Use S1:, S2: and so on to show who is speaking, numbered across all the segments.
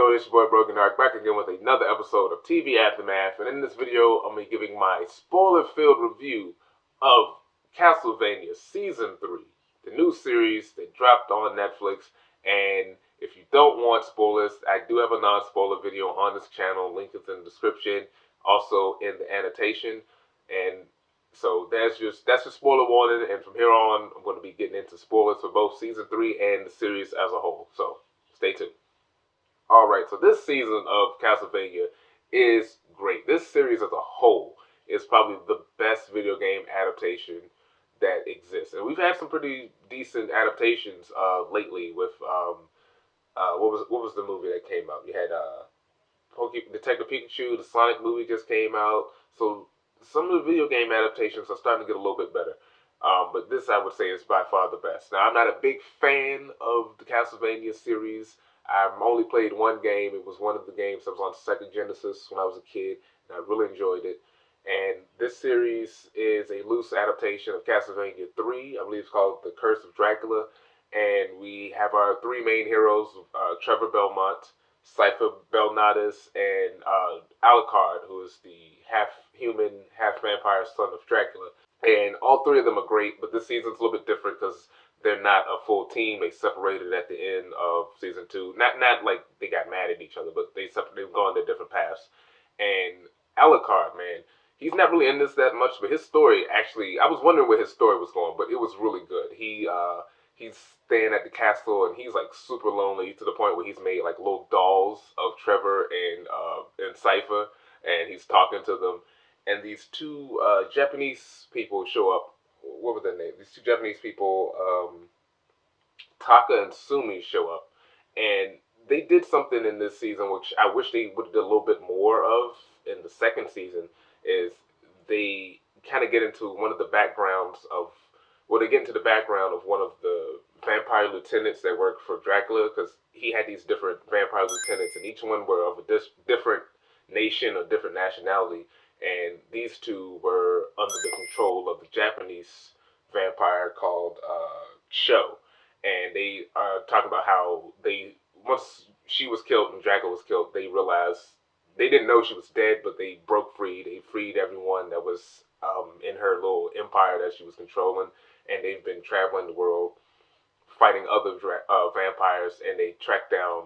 S1: yo, it's your boy Brogi Naric back again with another episode of TV Aftermath, and in this video, I'm going to be giving my spoiler-filled review of Castlevania Season 3, the new series that dropped on Netflix, and if you don't want spoilers, I do have a non-spoiler video on this channel, link is in the description, also in the annotation, and so that's your spoiler warning, and from here on, I'm going to be getting into spoilers for both Season 3 and the series as a whole, so stay tuned. Alright, so this season of Castlevania is great. This series as a whole is probably the best video game adaptation that exists. And we've had some pretty decent adaptations lately with, what was the movie that came out? You had Detective Pikachu, the Sonic movie just came out. So some of the video game adaptations are starting to get a little bit better. But this, I would say, is by far the best. Now, I'm not a big fan of the Castlevania series. I've only played one game. It was one of the games that was on Sega Genesis when I was a kid, and I really enjoyed it. And this series is a loose adaptation of Castlevania 3. I believe it's called The Curse of Dracula. And we have our three main heroes, Trevor Belmont, Cypher Belnades, and Alucard, who is the half-human, half-vampire son of Dracula. And all three of them are great, but this season's a little bit different because they're not a full team. They separated at the end of season 2. Not like they got mad at each other, but they've gone their different paths. And Alucard, man, he's not really in this that much, but his story actually, I was wondering where his story was going, but it was really good. He's staying at the castle, and he's like super lonely to the point where he's made like little dolls of Trevor and Cypher, and he's talking to them. And these two Japanese people show up. What was their name? These two Japanese people, Taka and Sumi, show up. And they did something in this season which I wish they would have done a little bit more of in the second season, is they kind of get into one of the backgrounds of, well, they get into the background of one of the vampire lieutenants that worked for Dracula, because he had these different vampire lieutenants, and each one were of a different nation or different nationality. And these two were under the control of the Japanese vampire called Sho. And they are talking about how once she was killed and Dracula was killed, they realized they didn't know she was dead, but they broke free. They freed everyone that was in her little empire that she was controlling. And they've been traveling the world fighting other vampires, and they tracked down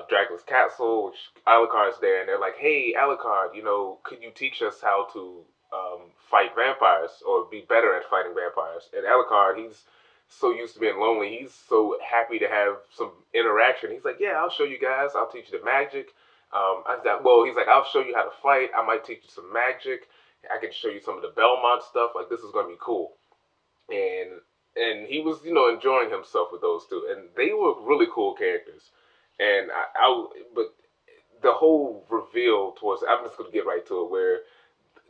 S1: Dracula's castle, which Alucard's there, and they're like, hey, Alucard, could you teach us how to fight vampires, or be better at fighting vampires? And Alucard, he's so used to being lonely, he's so happy to have some interaction. He's like, yeah, I'll show you guys, I'll teach you the magic. He's like, I'll show you how to fight, I might teach you some magic, I can show you some of the Belmont stuff, like, this is going to be cool. And he was, enjoying himself with those two, and they were really cool characters. And but the whole reveal towards, I'm just going to get right to it, where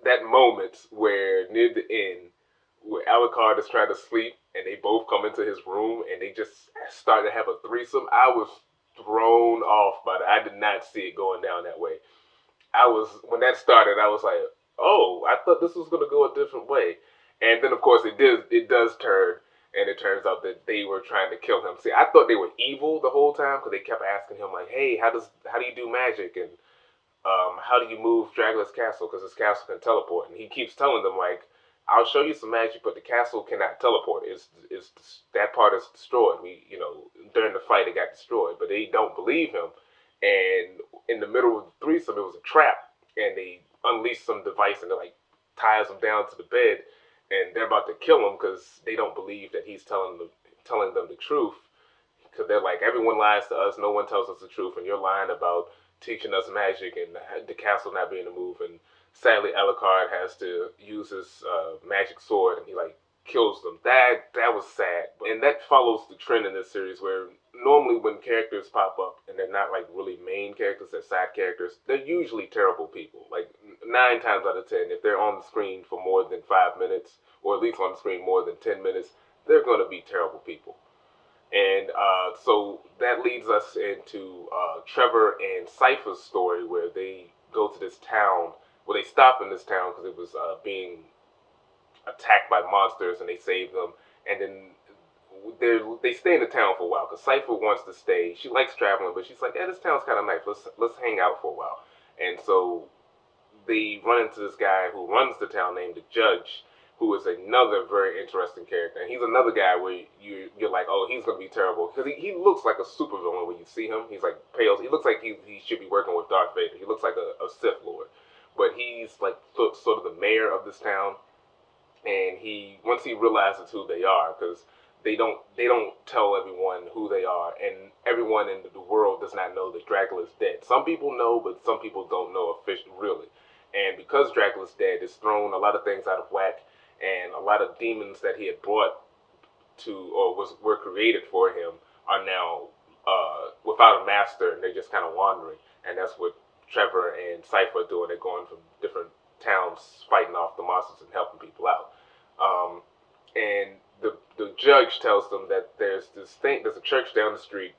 S1: that moment where near the end, where Alucard is trying to sleep, and they both come into his room, and they just start to have a threesome. I was thrown off by that. I did not see it going down that way. When that started, I was like, oh, I thought this was going to go a different way. And then, of course, it does turn. And it turns out that they were trying to kill him. See, I thought they were evil the whole time, because they kept asking him, like, hey, how do you do magic? And how do you move Dracula's castle? Because his castle can teleport. And he keeps telling them, like, I'll show you some magic, but the castle cannot teleport. That part is destroyed. During the fight, it got destroyed. But they don't believe him. And in the middle of the threesome, it was a trap. And they unleash some device, and it, like, ties him down to the bed. And they're about to kill him because they don't believe that he's telling them the truth. Because they're like, everyone lies to us, no one tells us the truth, and you're lying about teaching us magic and the castle not being able to move. And sadly, Alucard has to use his magic sword, and he kills them. That was sad. And that follows the trend in this series, where normally when characters pop up and they're not really main characters, they're side characters, they're usually terrible people. 9 times out of 10, if they're on the screen for more than 5 minutes, or at least on the screen more than 10 minutes, they're going to be terrible people. And so that leads us into Trevor and Cypher's story, where they go to this town, they stop in this town because it was being attacked by monsters, and they save them. And then they stay in the town for a while because Cypher wants to stay. She likes traveling, but she's like, "Yeah, this town's kind of nice. Let's hang out for a while." And so they run into this guy who runs the town named the Judge, who is another very interesting character. And he's another guy where you're like, oh, he's gonna be terrible because he looks like a supervillain when you see him. He's like pale. He looks like he should be working with Darth Vader. He looks like a Sith Lord, but he's like sort of the mayor of this town. And he once he realizes who they are, because they don't tell everyone who they are, and everyone in the world does not know that Dracula's dead. Some people know, but some people don't know officially, really. And because Dracula's dead, it's thrown a lot of things out of whack, and a lot of demons that he had brought to or were created for him are now without a master, and they're just kind of wandering. And that's what Trevor and Cypher are doing. They're going from different towns, fighting off the monsters and helping people out. And the judge tells them that there's a church down the street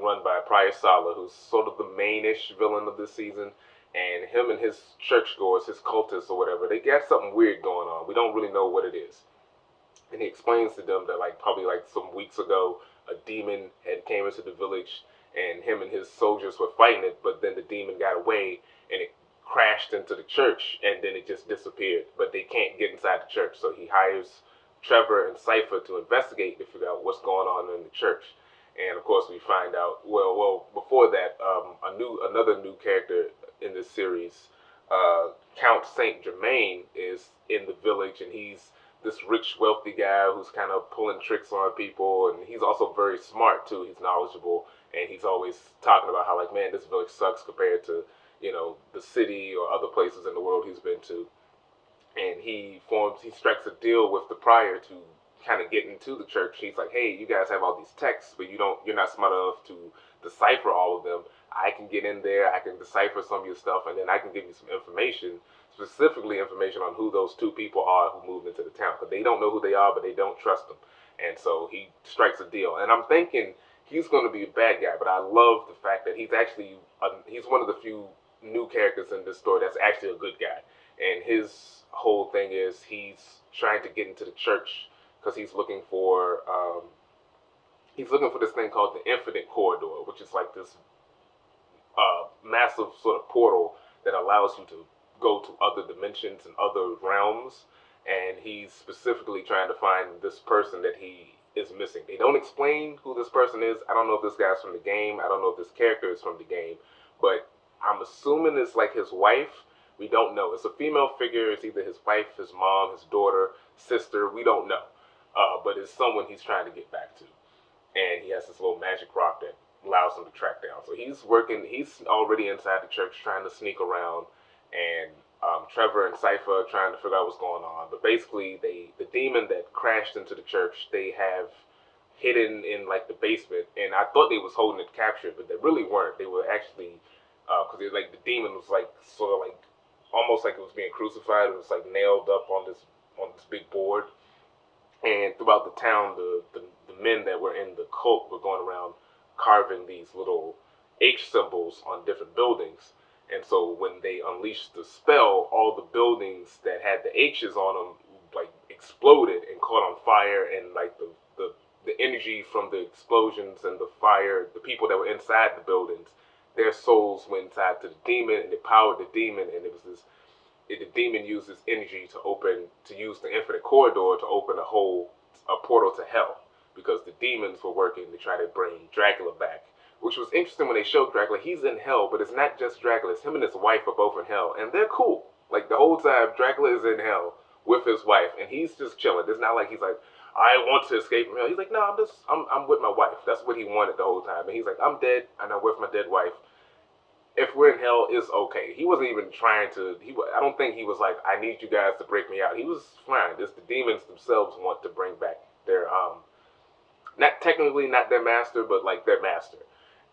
S1: run by Prior Sala, who's sort of the mainish villain of this season. And him and his churchgoers, his cultists or whatever, they got something weird going on. We don't really know what it is. And he explains to them that probably some weeks ago, a demon had came into the village, and him and his soldiers were fighting it. But then the demon got away, and it crashed into the church, and then it just disappeared. But they can't get inside the church, so he hires Trevor and Cypher to investigate to figure out what's going on in the church. And of course, we find out. Well, before that, another new character in this series, Count Saint Germain, is in the village, and he's this rich, wealthy guy who's kind of pulling tricks on people, and he's also very smart too. He's knowledgeable, and he's always talking about how man, this village sucks compared to the city or other places in the world he's been to. And he strikes a deal with the prior to kind of get into the church. He's like, hey, you guys have all these texts, but you're not smart enough to decipher all of them. I can get in there, I can decipher some of your stuff, and then I can give you some information, specifically information on who those two people are who moved into the town, because they don't know who they are, but they don't trust them. And so he strikes a deal. And I'm thinking he's going to be a bad guy, but I love the fact that he's actually he's one of the few new characters in this story that's actually a good guy. And his whole thing is he's trying to get into the church because he's looking for this thing called the Infinite Corridor, which is like this massive sort of portal that allows you to go to other dimensions and other realms. And he's specifically trying to find this person that he is missing. They don't explain who this person is. I don't know if this guy's from the game. I don't know if this character is from the game, but I'm assuming it's like his wife. We don't know. It's a female figure. It's either his wife, his mom, his daughter, sister. We don't know. But it's someone he's trying to get back to. And he has this little magic rock that allows him to track down. So he's already inside the church trying to sneak around. And Trevor and Cypher are trying to figure out what's going on. But basically, the demon that crashed into the church, they have hidden in the basement. And I thought they was holding it captured, but they really weren't. They were actually, because the demon was sort of almost like it was being crucified. It was nailed up on this big board. And throughout the town, the men that were in the cult were going around carving these little H symbols on different buildings. And so when they unleashed the spell, all the buildings that had the H's on them exploded and caught on fire, and the energy from the explosions and the fire, the people that were inside the buildings, their souls went inside to the demon, and it powered the demon. And the demon used this energy to use the Infinite Corridor to open a portal to hell, because the demons were working to try to bring Dracula back. Which was interesting when they showed Dracula. He's in hell, but it's not just Dracula. It's him and his wife are both in hell, and they're cool. The whole time, Dracula is in hell with his wife, and he's just chilling. It's not like he's like, I want to escape from hell. He's like, no, I'm with my wife. That's what he wanted the whole time. And he's like, I'm dead, and I'm with my dead wife. If we're in hell, it's okay. He wasn't even trying to. I don't think he was like, I need you guys to break me out. He was fine. It's the demons themselves want to bring back their not technically not their master, but their master.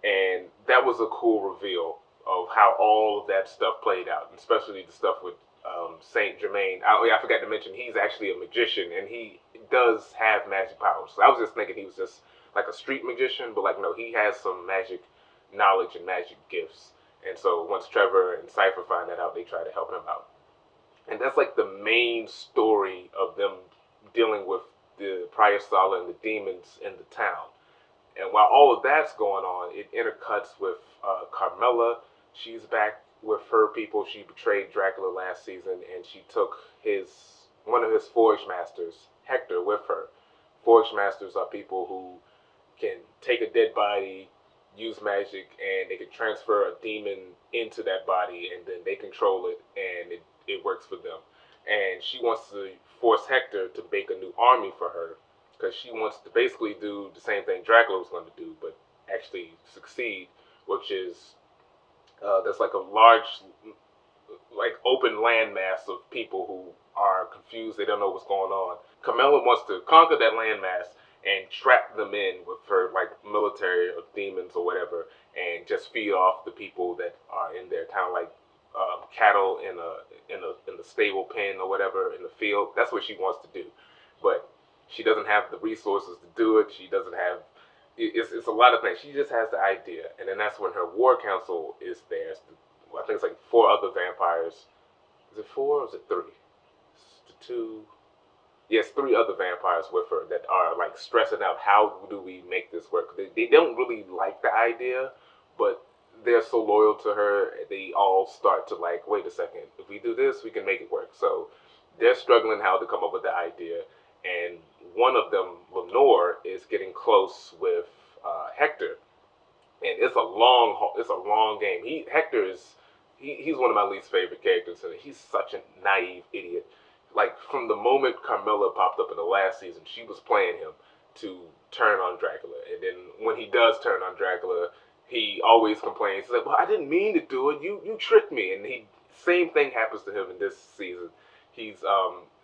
S1: And that was a cool reveal of how all of that stuff played out, especially the stuff with Saint Germain. I forgot to mention, he's actually a magician, and he does have magic powers. So I was just thinking he was just like a street magician, but no, he has some magic knowledge and magic gifts. And so once Trevor and Cypher find that out, they try to help him out. And that's the main story of them dealing with the Cryostala and the demons in the town. And while all of that's going on, it intercuts with Carmella. She's back with her people. She betrayed Dracula last season, and she took his one of his Forge Masters, Hector, with her. Forge Masters are people who can take a dead body, use magic, and they can transfer a demon into that body, and then they control it, and it works for them. And she wants to force Hector to make a new army for her because she wants to basically do the same thing Dracula was going to do, but actually succeed, which is there's like a large, like open landmass of people who are confused. They don't know what's going on. Carmella wants to conquer that landmass and trap them in with her like military or demons or whatever, and just feed off the people that are in there, kind of like cattle in the stable pen or whatever in the field. That's what she wants to do, but she doesn't have the resources to do it. She doesn't have. It's a lot of things. She just has the idea, and then that's when her war council is there. I think it's like four other vampires. Is it four or is it three? It's the two. Yes, three other vampires with her that are like stressing out how do we make this work. They don't really like the idea, but they're so loyal to her. They all start to like, wait a second, if we do this, we can make it work. So they're struggling how to come up with the idea, and one of them, Lenore, is getting close with Hector, and it's a long game. Hector is he's one of my least favorite characters, and he's such a naive idiot. Like from the moment Carmella popped up in the last season, she was playing him to turn on Dracula, and then when he does turn on Dracula, he always complains. He's like, "Well, I didn't mean to do it. You tricked me." And he same thing happens to him in this season. He's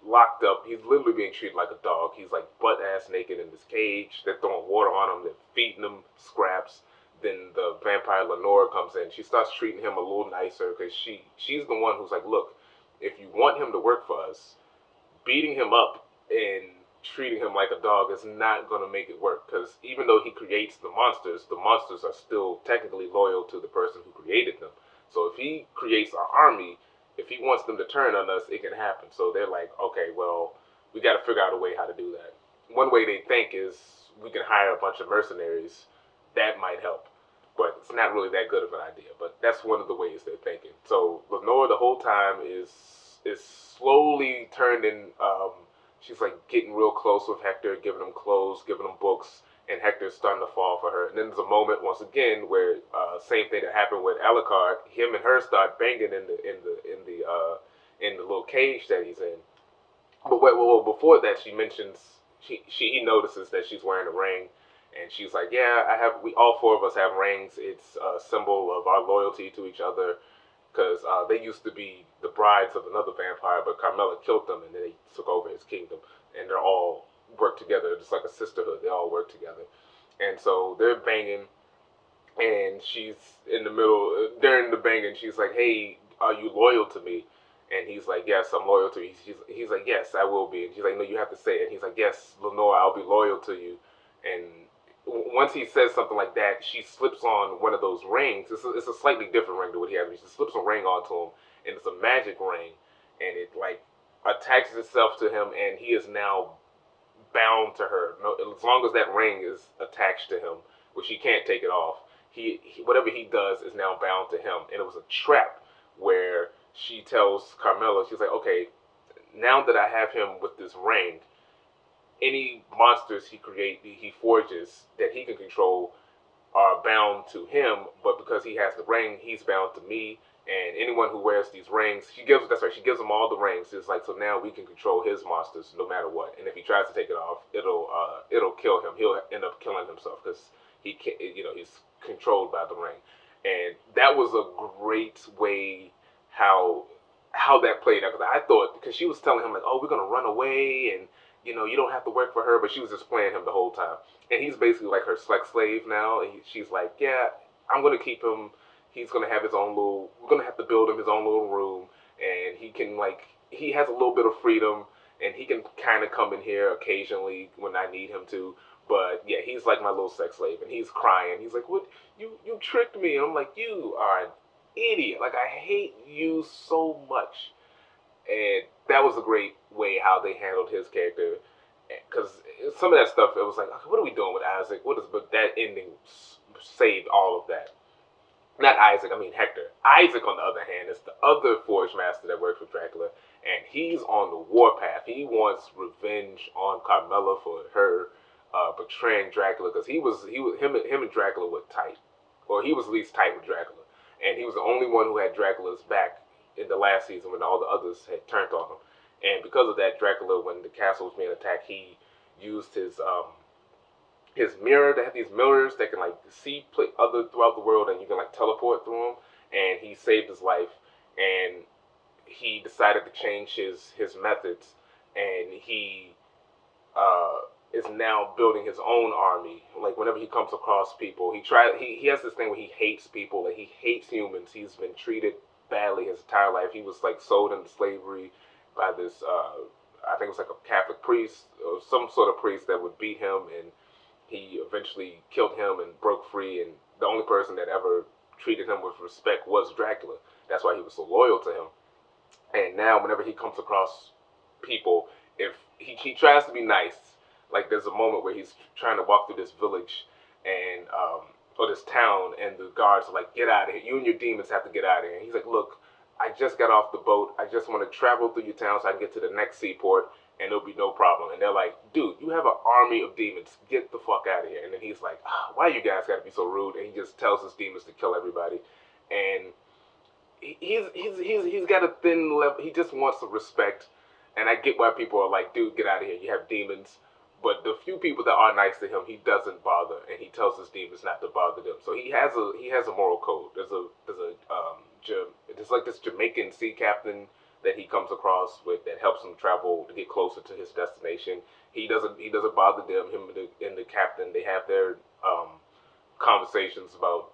S1: locked up. He's literally being treated like a dog. He's like butt ass naked in this cage. They're throwing water on him. They're feeding him scraps. Then the vampire Lenore comes in. She starts treating him a little nicer because she's the one who's like, look, if you want him to work for us, beating him up and treating him like a dog is not going to make it work, because even though he creates the monsters are still technically loyal to the person who created them. So if he creates our army, if he wants them to turn on us, it can happen. So they're like, okay, well, we got to figure out a way how to do that. One way they think is we can hire a bunch of mercenaries. That might help, but it's not really that good of an idea. But that's one of the ways they're thinking. So Lenore the whole time is slowly turning. She's like getting real close with Hector, giving him clothes, giving him books, and Hector's starting to fall for her. And then there's a moment once again where same thing that happened with Alucard. Him and her start banging in the little cage that he's in. But well, before that, she mentions he notices that she's wearing a ring, and she's like, "Yeah, I have. We all four of us have rings. It's a symbol of our loyalty to each other." Because they used to be the brides of another vampire, but Carmella killed them, and then they took over his kingdom, and they're all work together. It's like a sisterhood. They all work together, and so they're banging, and she's in the middle during the banging. She's like, "Hey, are you loyal to me?" And he's like, "Yes, I'm loyal to you." He's like, "Yes, I will be." And she's like, "No, you have to say it." And he's like, "Yes, Lenore, I'll be loyal to you." And once he says something like that, she slips on one of those rings. It's a slightly different ring than what he has. She slips a ring onto him, and it's a magic ring, and it like attaches itself to him, and he is now bound to her. No, as long as that ring is attached to him, which he can't take it off, he whatever he does is now bound to him. And it was a trap where she tells Carmella, she's like, okay, now that I have him with this ring, any monsters he forges that he can control are bound to him, but because he has the ring, he's bound to me. And anyone who wears these rings, she gives them all the rings. It's like, so now we can control his monsters no matter what. And if he tries to take it off, it'll kill him. He'll end up killing himself because he can't, he's controlled by the ring. And that was a great way how that played out. Because I thought, because she was telling him like, oh, we're gonna run away, and you don't have to work for her, but she was just playing him the whole time. And he's basically like her sex slave now. And she's like, yeah, I'm gonna keep him. He's gonna have his own little. We're gonna have to build him his own little room, and he has a little bit of freedom, and he can kind of come in here occasionally when I need him to. But yeah, he's like my little sex slave, and he's crying. He's like, "What? You tricked me?" And I'm like, "You are an idiot! Like I hate you so much." And that was a great way how they handled his character. because some of that stuff, it was like, okay, what are we doing with Isaac? What is? But that ending saved all of that. Not Isaac, I mean Hector. Isaac, on the other hand, is the other Forge Master that works with Dracula, and he's on the warpath. He wants revenge on Carmilla for her betraying Dracula, because him and Dracula were tight, or he was at least tight with Dracula, and he was the only one who had Dracula's back in the last season when all the others had turned on him. And because of that, Dracula, when the castle was being attacked, he used his mirror. They have these mirrors that can like see other throughout the world, and you can like teleport through them. And he saved his life, and he decided to change his methods, and he is now building his own army. Like whenever he comes across people, he has this thing where he hates people. Like he hates humans. He's been treated badly his entire life. He was like sold into slavery by this I think it was like a Catholic priest or some sort of priest that would beat him, and he eventually killed him and broke free. And the only person that ever treated him with respect was Dracula. That's why he was so loyal to him. And now, whenever he comes across people, if he tries to be nice, like there's a moment where he's trying to walk through this village and or this town, and the guards are like, "Get out of here! You and your demons have to get out of here." And he's like, "Look, I just got off the boat. I just want to travel through your town so I can get to the next seaport, and it'll be no problem." And they're like, "Dude, you have an army of demons. Get the fuck out of here." And then he's like, "Why you guys got to be so rude?" And he just tells his demons to kill everybody. And he's got a thin level. He just wants the respect, and I get why people are like, "Dude, get out of here. You have demons." But the few people that are nice to him, he doesn't bother, and he tells his demons not to bother them. So he has a moral code. There's like this Jamaican sea captain that he comes across with that helps him travel to get closer to his destination. He doesn't bother them. Him and the captain, they have their conversations about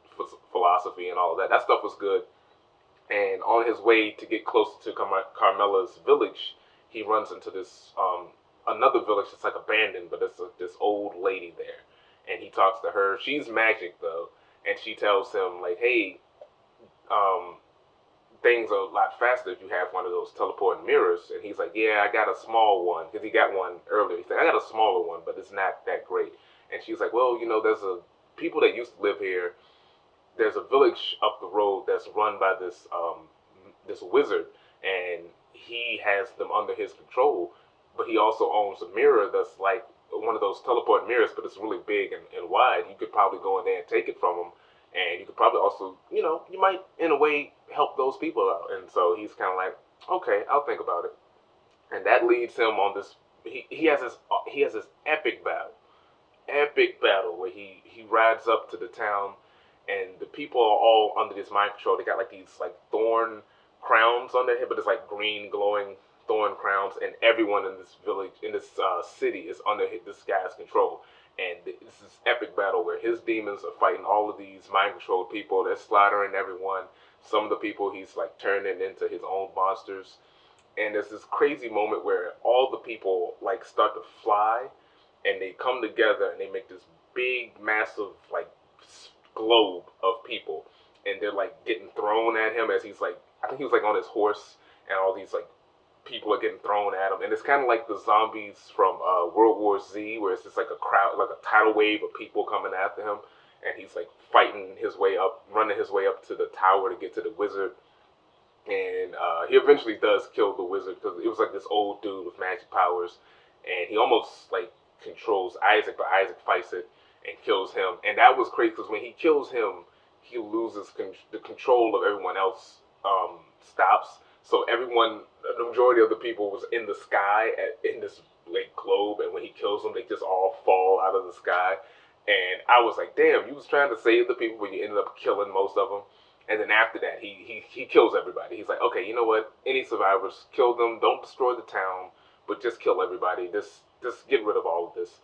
S1: philosophy and all of that. That stuff was good. And on his way to get closer to Carmela's village, he runs into this another village that's like abandoned, but there's this old lady there, and he talks to her. She's magic though, and she tells him like, "Hey, um, things are a lot faster if you have one of those teleporting mirrors." And he's like, "Yeah, I got a small one," because he got one earlier. He's like, "I got a smaller one, but it's not that great." And she's like, "Well, there's a people that used to live here. There's a village up the road that's run by this wizard, and he has them under his control. But he also owns a mirror that's like one of those teleport mirrors, but it's really big and wide. You could probably go in there and take it from him, and you could probably also, you might in a way help those people out." And so he's kind of like, "Okay, I'll think about it." And that leads him on this. He has this epic battle where he rides up to the town, and the people are all under this mind control. They got like these like thorn crowns on their head, but it's like green glowing thorn crowns, and everyone in this village, in this city, is under this guy's control. And this is epic battle where his demons are fighting all of these mind controlled people. They're slaughtering everyone. Some of the people he's like turning into his own monsters. And there's this crazy moment where all the people like start to fly, and they come together and they make this big, massive like globe of people, and they're like getting thrown at him as he's like, I think he was like on his horse, and all these like people are getting thrown at him. And it's kind of like the zombies from World War Z, where it's just like a crowd, like a tidal wave of people coming after him, and he's like fighting his way up, running his way up to the tower to get to the wizard. And he eventually does kill the wizard, because it was like this old dude with magic powers, and he almost like controls Isaac, but Isaac fights it and kills him. And that was crazy, because when he kills him, he loses the control of everyone else. Stops. So everyone, the majority of the people was in the sky in this like globe, and when he kills them, they just all fall out of the sky. And I was like, damn, you was trying to save the people, but you ended up killing most of them. And then after that, he kills everybody. He's like, okay, you know what? Any survivors, kill them. Don't destroy the town, but just kill everybody. Just get rid of all of this.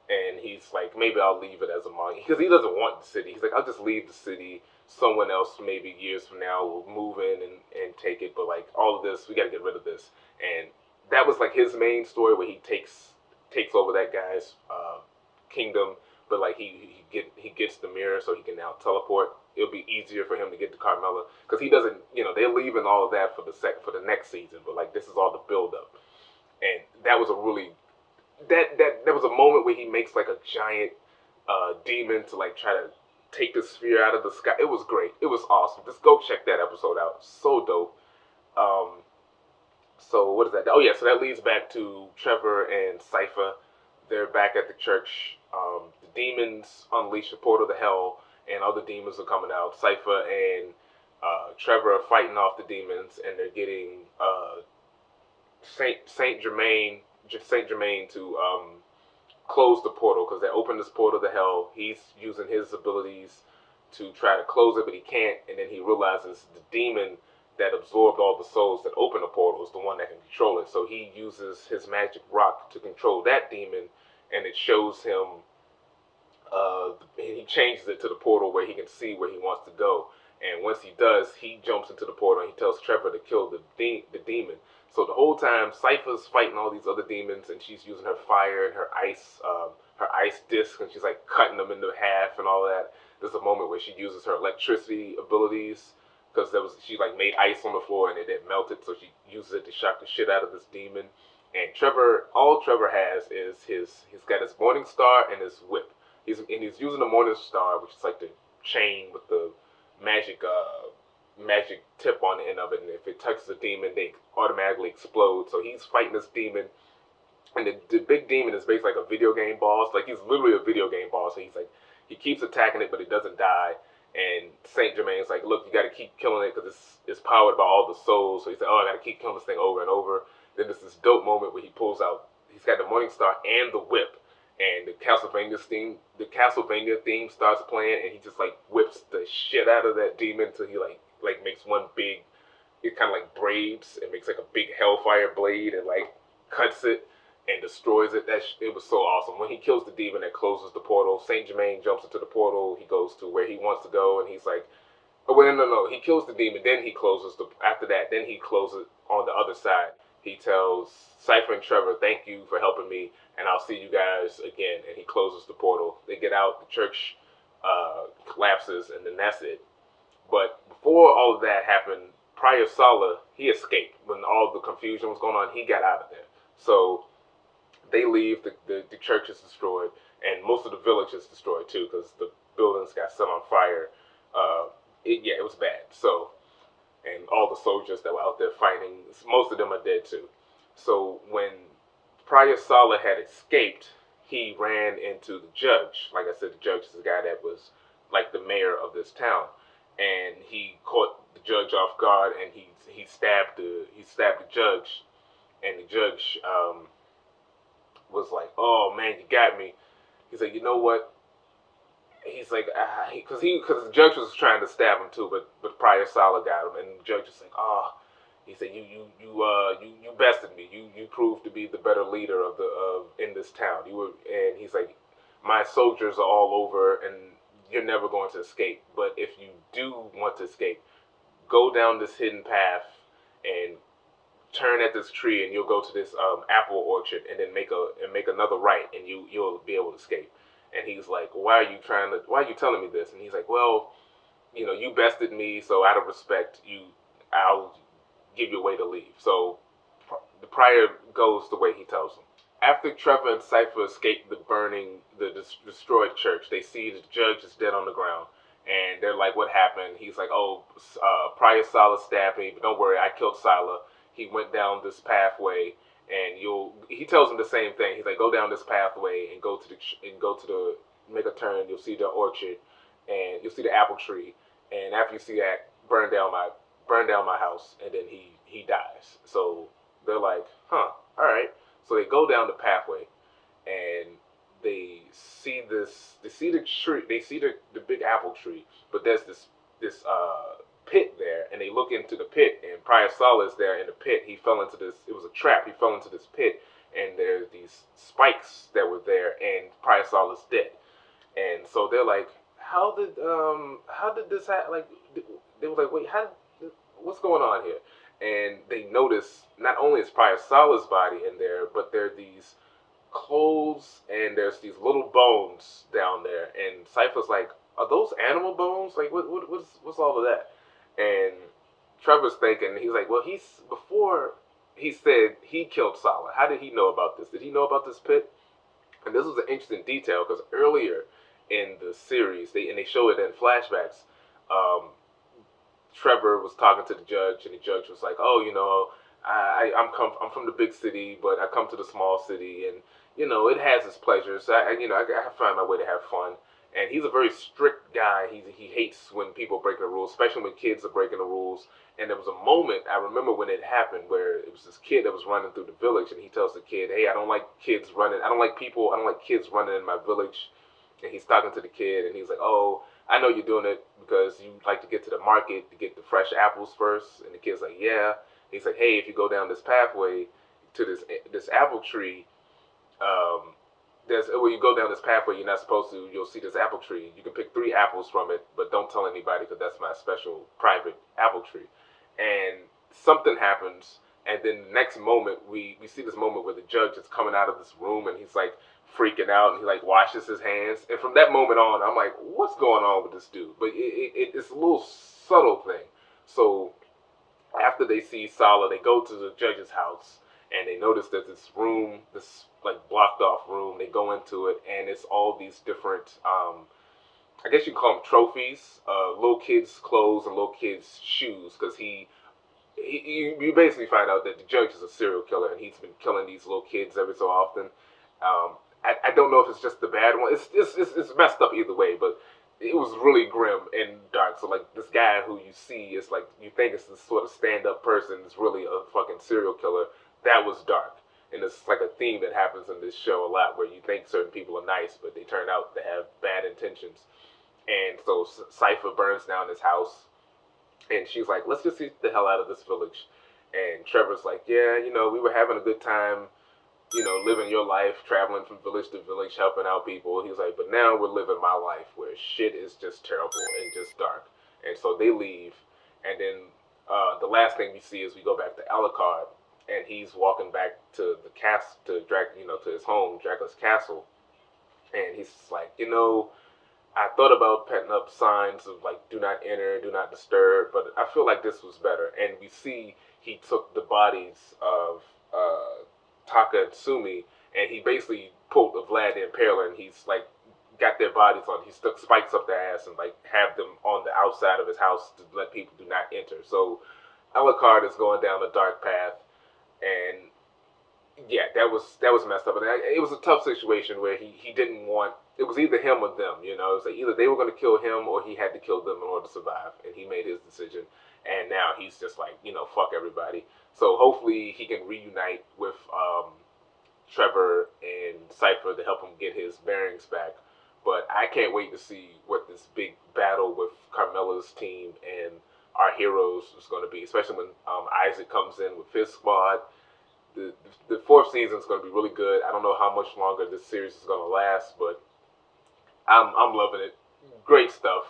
S1: And he's like, maybe I'll leave it as a monkey, because he doesn't want the city. He's like, I'll just leave the city. Someone else, maybe years from now, will move in and take it. But like all of this, we got to get rid of this. And that was like his main story, where he takes over that guy's kingdom. But like he gets the mirror, so he can now teleport. It'll be easier for him to get to Carmella, because he doesn't. They're leaving all of that for the next season. But like this is all the build up, and that was a really there was a moment where he makes like a giant demon to like try to take the sphere out of the sky. It was great. It was awesome. Just go check that episode out. So dope. Um, so what is that? Oh yeah, so that leads back to Trevor and Cypher. They're back at the church. The demons unleash a portal to hell, and other demons are coming out. Cypher and Trevor are fighting off the demons, and they're getting Saint Germain to close the portal because they opened this portal to hell. He's using his abilities to try to close it, but he can't. And then he realizes the demon that absorbed all the souls that opened the portal is the one that can control it. So he uses his magic rock to control that demon, and it shows him. He changes it to the portal where he can see where he wants to go. And once he does, he jumps into the portal and he tells Trevor to kill the demon. So the whole time, Cypher's fighting all these other demons, and she's using her fire and her ice disc, and she's like cutting them into half and all that. There's a moment where she uses her electricity abilities because she like made ice on the floor and it didn't melt it, so she uses it to shock the shit out of this demon. And all Trevor has is he's got his morning star and his whip. He's using the morning star, which is like the chain with the magic tip on the end of it, and if it touches the demon, they automatically explode. So he's fighting this demon, and the big demon is basically like a video game boss. Like he's literally a video game boss. So he's like he keeps attacking it, but it doesn't die. And Saint Germain's like, look, you got to keep killing it because it's powered by all the souls. So he's like, oh, I got to keep killing this thing over and over. Then there's this dope moment where he pulls out. He's got the Morning Star and the whip, and the Castlevania theme starts playing, and he just like whips the shit out of that demon until he like makes one big. It kind of like braids and makes like a big hellfire blade and like cuts it and destroys it. It was so awesome. When he kills the demon that closes the portal, Saint Germain jumps into the portal. He goes to where he wants to go, and he's like, oh wait, no. He kills the demon, then he closes the. After that, then he closes on the other side. He tells Cypher and Trevor, "Thank you for helping me, and I'll see you guys again." And he closes the portal. They get out. The church collapses, and then that's it. But before all of that happened, Prior Sala, he escaped when all the confusion was going on. He got out of there. So they leave. The church is destroyed, and most of the village is destroyed too because the buildings got set on fire. It was bad. So, and all the soldiers that were out there fighting, most of them are dead too. So when Prior Sala had escaped, he ran into the judge. Like I said, the judge is the guy that was like the mayor of this town, and he caught the judge off guard, and he stabbed the judge, and the judge was like, "Oh man, you got me." He's like, "You know what?" He's like, because the judge was trying to stab him too, but Prior Sala got him, and the judge was like, "Oh." He said, "You bested me. You proved to be the better leader of in this town. You were." And he's like, "My soldiers are all over, and you're never going to escape. But if you do want to escape, go down this hidden path and turn at this tree, and you'll go to this apple orchard, and then make another right, and you'll be able to escape." And he's like, Why are you telling me this?" And he's like, "Well, you bested me, so out of respect, I'll give you a way to leave." So the prior goes the way he tells him. After Trevor and Cypher escape the destroyed church, they see the judge is dead on the ground, and they're like, "What happened?" He's like, "Oh, Prior Sala stabbed me, but don't worry, I killed Sala. He went down this pathway, and He tells him the same thing. He's like, "Go down this pathway and go to the make a turn. You'll see the orchard, and you'll see the apple tree. And after you see that, burn down my house." And then he dies. So they're like, "Huh, all right." So they go down the pathway, and they see the tree, they see the big apple tree, but there's this pit there, and they look into the pit, and Prior Sala is there in the pit. He fell into this. It was a trap. He fell into this pit, and there's these spikes that were there, and Prior Sala's dead. And so they're like, how did this happen? Like, they were like, wait, what's going on here? And they notice not only is Prior Sala's body in there, but there are these clothes, and there's these little bones down there. And Cypher's like, "Are those animal bones? Like, what's all of that?" And Trevor's thinking, he's like, "Well, before he said he killed Sala. How did he know about this? Did he know about this pit? And this was an interesting detail because earlier in the series, they show it in flashbacks. Um, Trevor was talking to the judge, and the judge was like, "Oh, I'm from the big city, but I come to the small city, and it has its pleasures. I find my way to have fun." And he's a very strict guy. He hates when people break the rules, especially when kids are breaking the rules. And there was a moment I remember when it happened where it was this kid that was running through the village, and he tells the kid, "Hey, I don't like kids running. I don't like people. I don't like kids running in my village." And he's talking to the kid, and he's like, "Oh, I know you're doing it because you like to get to the market to get the fresh apples first." And the kid's like, "Yeah." He's like, "Hey, if you go down this pathway to this apple tree, um, when you go down this pathway you're not supposed to, you'll see this apple tree. You can pick 3 apples from it, but don't tell anybody because that's my special private apple tree." And something happens, and then the next moment we see this moment where the judge is coming out of this room, and he's like freaking out, and he like washes his hands. And from that moment on, I'm like, what's going on with this dude? But it's a little subtle thing. So after they see Sala, they go to the judge's house, and they notice that this room, this like blocked off room, they go into it, and it's all these different, I guess you can call them trophies, little kids' clothes and little kids' shoes, because you basically find out that the judge is a serial killer, and he's been killing these little kids every so often. I don't know if it's just the bad one. It's messed up either way, but it was really grim and dark. So like this guy who you see is like you think it's this sort of stand up person is really a fucking serial killer. That was dark, and it's like a theme that happens in this show a lot, where you think certain people are nice, but they turn out to have bad intentions. And so Cypher burns down his house, and she's like, "Let's just get the hell out of this village." And Trevor's like, "Yeah, we were having a good time, living your life, traveling from village to village, helping out people." He's like, "But now we're living my life where shit is just terrible and just dark." And so they leave, and then the last thing we see is we go back to Alucard, and he's walking back to the cast to his home, Dracula's castle, and he's like, I thought about putting up signs of like "Do not enter, do not disturb," but I feel like this was better. And we see he took the bodies of Taka and Sumi, and he basically pulled the Vlad the Impaler, and he's like got their bodies on. He stuck spikes up their ass and like have them on the outside of his house to let people do not enter. So Alucard is going down a dark path, and yeah, that was messed up. And it was a tough situation where he didn't want. It was either him or them. It was like either they were going to kill him or he had to kill them in order to survive. And he made his decision. And now he's just like, fuck everybody. So hopefully he can reunite with Trevor and Cypher to help him get his bearings back. But I can't wait to see what this big battle with Carmela's team and our heroes is going to be, especially when Isaac comes in with his squad. The fourth season is going to be really good. I don't know how much longer this series is going to last, but I'm loving it. Great stuff.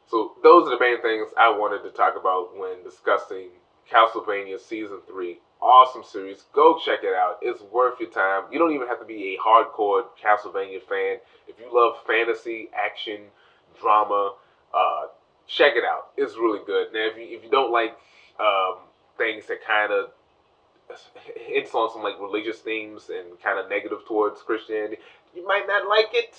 S1: So those are the main things I wanted to talk about when discussing Castlevania Season 3. Awesome series. Go check it out. It's worth your time. You don't even have to be a hardcore Castlevania fan. If you love fantasy, action, drama, check it out. It's really good. Now, if you don't like things that kind of hits on some like religious themes and kind of negative towards Christianity, you might not like it.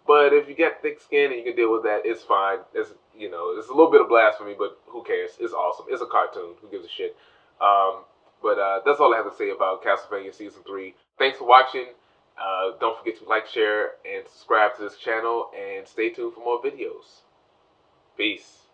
S1: But if you get thick skin and you can deal with that, it's fine. It's a little bit of blasphemy, but who cares? It's awesome. It's a cartoon. Who gives a shit? But that's all I have to say about Castlevania Season 3. Thanks for watching. Don't forget to like, share, and subscribe to this channel, and stay tuned for more videos. Peace.